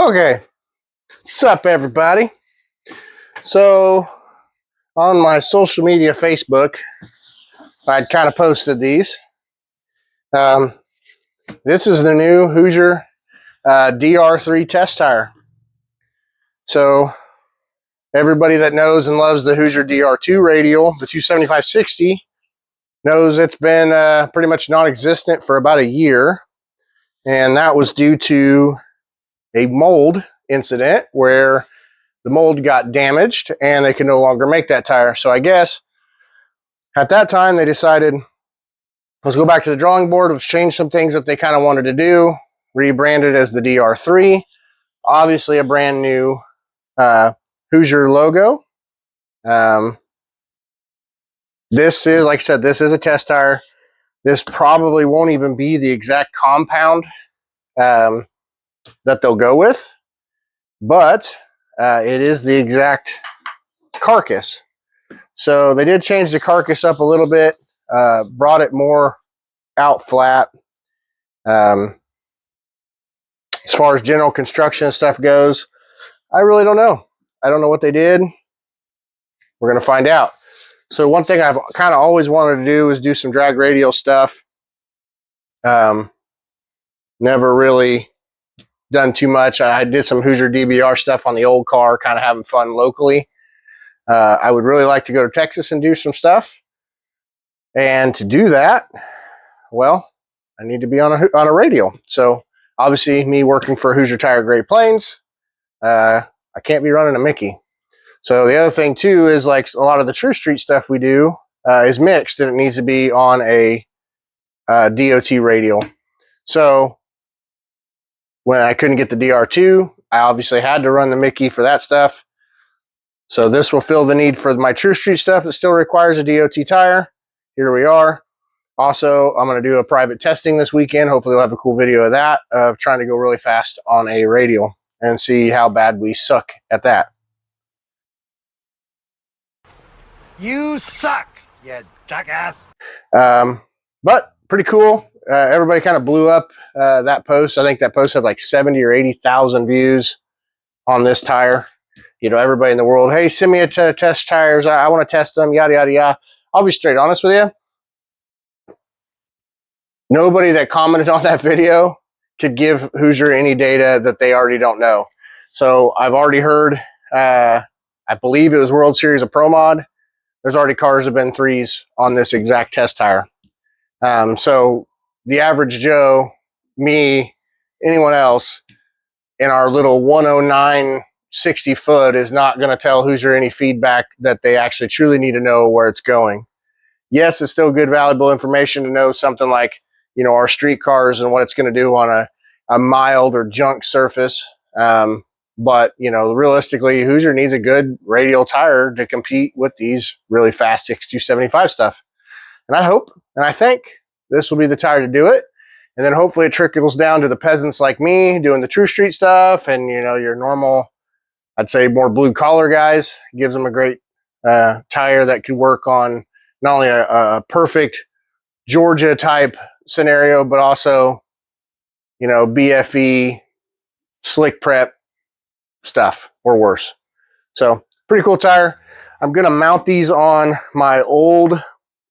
Okay, what's up, everybody? So, on my social media, Facebook, I'd kind of posted these. This is the new Hoosier DR3 test tire. So, everybody that knows and loves the Hoosier DR2 radial, the 275/60, knows it's been pretty much non-existent for about a year. And that was due to a mold incident where the mold got damaged and they can no longer make that tire. So I guess at that time they decided, let's go back to the drawing board, let's change some things that they kind of wanted to do, rebranded as the DR3, obviously a brand new Hoosier logo. This is, like I said, this is a test tire. This probably won't even be the exact compound that they'll go with, but it is the exact carcass. So they did change the carcass up a little bit, brought it more out flat. As far as general construction and stuff goes, I really don't know. I don't know what they did. We're going to find out. So one thing I've kind of always wanted to do is do some drag radial stuff. Never really done too much. I did some Hoosier DBR stuff on the old car, kind of having fun locally. I would really like to go to Texas and do some stuff. And to do that, well, I need to be on a radial. So obviously, me working for Hoosier Tire Great Plains, I can't be running a Mickey. So the other thing too is, like, a lot of the True Street stuff we do is mixed, and it needs to be on a DOT radial. So when I couldn't get the DR2, I obviously had to run the Mickey for that stuff. So this will fill the need for my True Street stuff that still requires a DOT tire. Here we are. Also, I'm going to do a private testing this weekend. Hopefully we'll have a cool video of that, of trying to go really fast on a radial and see how bad we suck at that. You suck, you jackass. But pretty cool. Everybody kind of blew up that post. I think that post had like 70 or 80,000 views on this tire. You know, everybody in the world, hey, send me a test tires. I want to test them, yada, yada, yada. I'll be straight honest with you. Nobody that commented on that video could give Hoosier any data that they already don't know. So I've already heard, I believe it was World Series of Pro Mod. There's already cars that have been 3s on this exact test tire. So the average Joe, me, anyone else in our little 109 60 foot is not going to tell Hoosier any feedback that they actually truly need to know where it's going. Yes, it's still good, valuable information to know something like, you know, our street cars and what it's going to do on a mild or junk surface. But, you know, realistically, Hoosier needs a good radial tire to compete with these really fast X275 stuff. And I hope, and I think this will be the tire to do it. And then hopefully it trickles down to the peasants like me doing the True Street stuff, and, you know, your normal, I'd say more blue collar guys. Gives them a great tire that could work on not only a perfect Georgia type scenario, but also, you know, BFE, slick prep stuff or worse. So pretty cool tire. I'm going to mount these on my old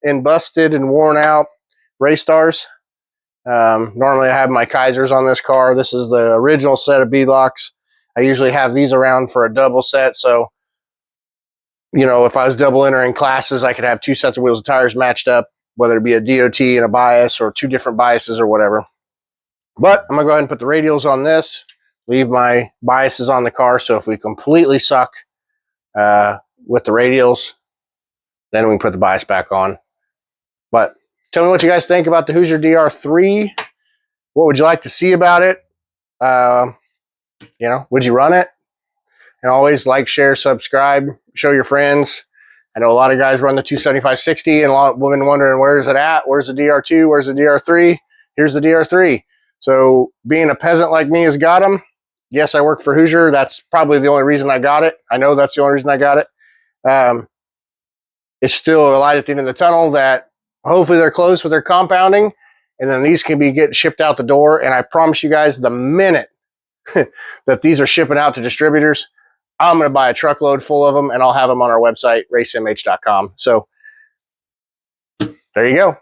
and busted and worn out Race Stars. Normally I have my Kaisers on this car. This is the original set of beadlocks. I usually have these around for a double set. So, you know, if I was double entering classes, I could have 2 sets of wheels and tires matched up, whether it be a DOT and a bias or 2 different biases or whatever. But I'm going to go ahead and put the radials on this, leave my biases on the car. So if we completely suck with the radials, then we can put the bias back on. But tell me what you guys think about the Hoosier DR3. What would you like to see about it? You know, would you run it? And always like, share, subscribe, show your friends. I know a lot of guys run the 275/60, and a lot of women wondering, where is it at? Where's the DR2? Where's the DR3? Here's the DR3. So being a peasant like me has got them. Yes, I work for Hoosier. That's probably the only reason I got it. I know that's the only reason I got it. It's still a light at the end of the tunnel that hopefully they're closed with their compounding, and then these can be getting shipped out the door. And I promise you guys, the minute that these are shipping out to distributors. I'm going to buy a truckload full of them, and I'll have them on our website, racemh.com. So there you go.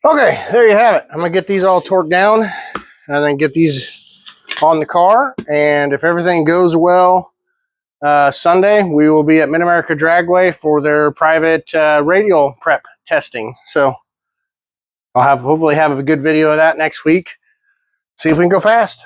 Okay, there you have it. I'm going to get these all torqued down and then get these on the car. And if everything goes well, Sunday, we will be at Mid-America Dragway for their private radial prep testing. So I'll hopefully have a good video of that next week. See if we can go fast.